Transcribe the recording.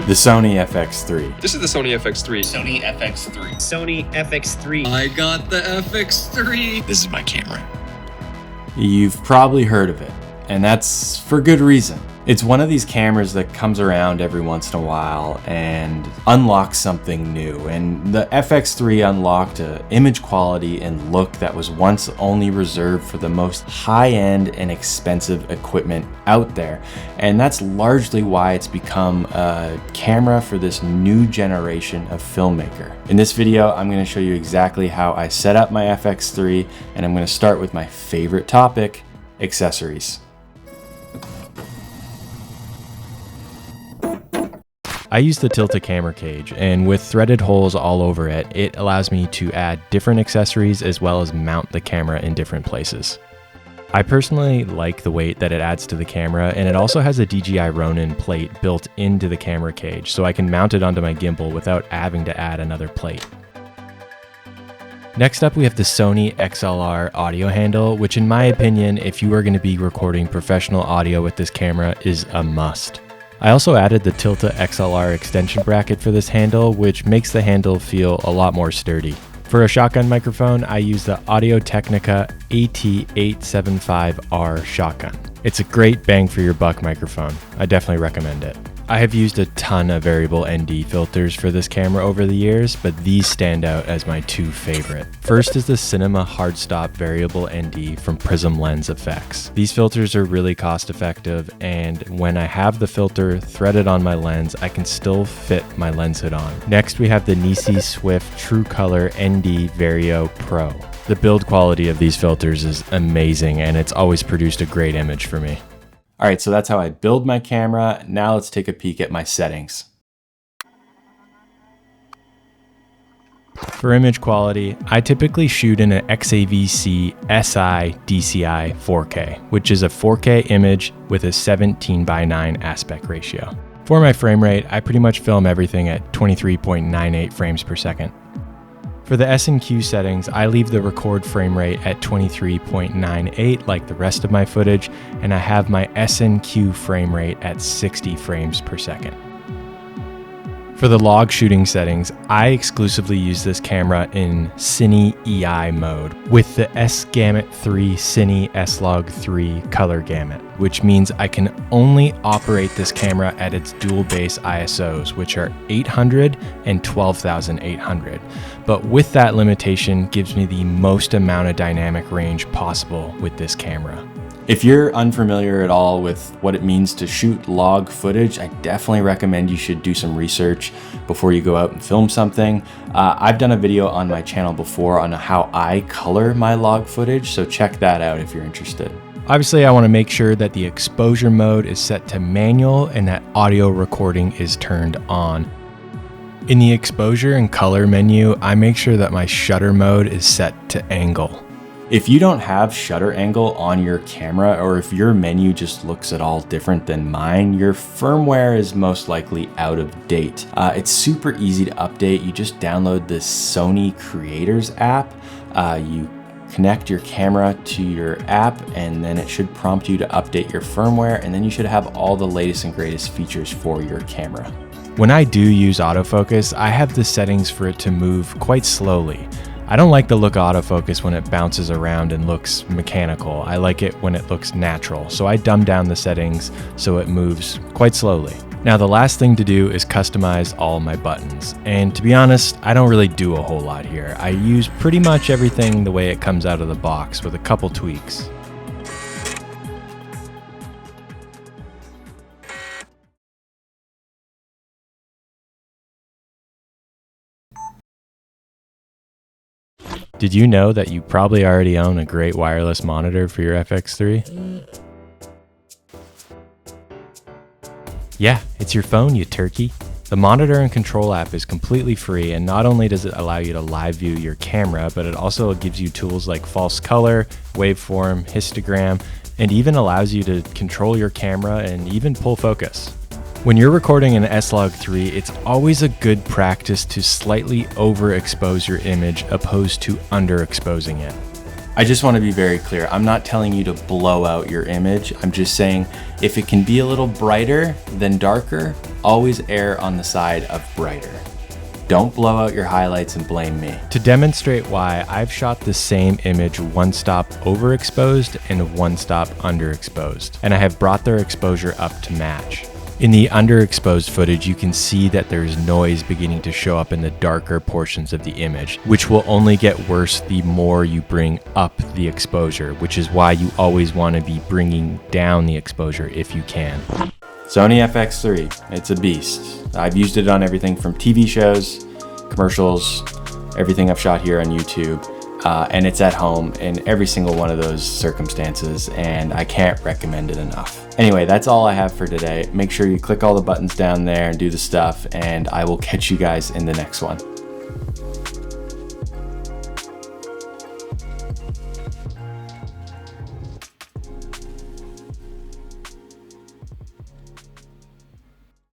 The Sony FX3. This is the Sony FX3. Sony FX3. Sony FX3. I got the FX3. This is my camera. You've probably heard of it, and that's for good reason. It's one of these cameras that comes around every once in a while and unlocks something new. And the FX3 unlocked an image quality and look that was once only reserved for the most high-end and expensive equipment out there. And that's largely why it's become a camera for this new generation of filmmaker. In this video, I'm going to show you exactly how I set up my FX3, and I'm going to start with my favorite topic, accessories. I use the Tilta camera cage, and with threaded holes all over it, it allows me to add different accessories as well as mount the camera in different places. I personally like the weight that it adds to the camera, and it also has a DJI Ronin plate built into the camera cage, so I can mount it onto my gimbal without having to add another plate. Next up, we have the Sony XLR audio handle, which in my opinion, if you are going to be recording professional audio with this camera, is a must. I also added the Tilta XLR extension bracket for this handle, which makes the handle feel a lot more sturdy. For a shotgun microphone, I use the Audio-Technica AT875R shotgun. It's a great bang for your buck microphone. I definitely recommend it. I have used a ton of variable ND filters for this camera over the years, but these stand out as my two favorite. First is the Cinema Hardstop variable ND from Prism Lens Effects. These filters are really cost effective, and when I have the filter threaded on my lens, I can still fit my lens hood on. Next, we have the Nisi Swift True Color ND Vario Pro. The build quality of these filters is amazing, and it's always produced a great image for me. All right, so that's how I build my camera. Now let's take a peek at my settings. For image quality, I typically shoot in an XAVC SI DCI 4K, which is a 4K image with a 17:9 aspect ratio. For my frame rate, I pretty much film everything at 23.98 frames per second. For the S&Q settings, I leave the record frame rate at 23.98 like the rest of my footage, and I have my S&Q frame rate at 60 frames per second. For the log shooting settings, I exclusively use this camera in Cine EI mode with the S-Gamut 3 Cine S-Log 3 color gamut, which means I can only operate this camera at its dual base ISOs, which are 800 and 12,800. But with that limitation gives me the most amount of dynamic range possible with this camera. If you're unfamiliar at all with what it means to shoot log footage, I definitely recommend you should do some research before you go out and film something. I've done a video on my channel before on how I color my log footage, so check that out if you're interested. Obviously, I want to make sure that the exposure mode is set to manual and that audio recording is turned on. In the exposure and color menu, I make sure that my shutter mode is set to angle. If you don't have shutter angle on your camera, or if your menu just looks at all different than mine, your firmware is most likely out of date. It's super easy to update. You just download this Sony Creators app. You connect your camera to your app, and then it should prompt you to update your firmware, and then you should have all the latest and greatest features for your camera. When I do use autofocus, I have the settings for it to move quite slowly. I don't like the look of autofocus when it bounces around and looks mechanical. I like it when it looks natural, so I dumb down the settings so it moves quite slowly. Now, the last thing to do is customize all my buttons, and to be honest, I don't really do a whole lot here. I use pretty much everything the way it comes out of the box with a couple tweaks. Did you know that you probably already own a great wireless monitor for your FX3? Yeah, it's your phone, you turkey. The monitor and control app is completely free, and not only does it allow you to live view your camera, but it also gives you tools like false color, waveform, histogram, and even allows you to control your camera and even pull focus. When you're recording an S-Log3, it's always a good practice to slightly overexpose your image opposed to underexposing it. I just want to be very clear. I'm not telling you to blow out your image. I'm just saying if it can be a little brighter than darker, always err on the side of brighter. Don't blow out your highlights and blame me. To demonstrate why, I've shot the same image one stop overexposed and one stop underexposed, and I have brought their exposure up to match. In the underexposed footage, you can see that there's noise beginning to show up in the darker portions of the image, which will only get worse the more you bring up the exposure, which is why you always want to be bringing down the exposure if you can. Sony FX3, it's a beast. I've used it on everything from TV shows, commercials, everything I've shot here on YouTube, and it's at home in every single one of those circumstances, and I can't recommend it enough. Anyway, that's all I have for today. Make sure you click all the buttons down there and do the stuff, and I will catch you guys in the next one.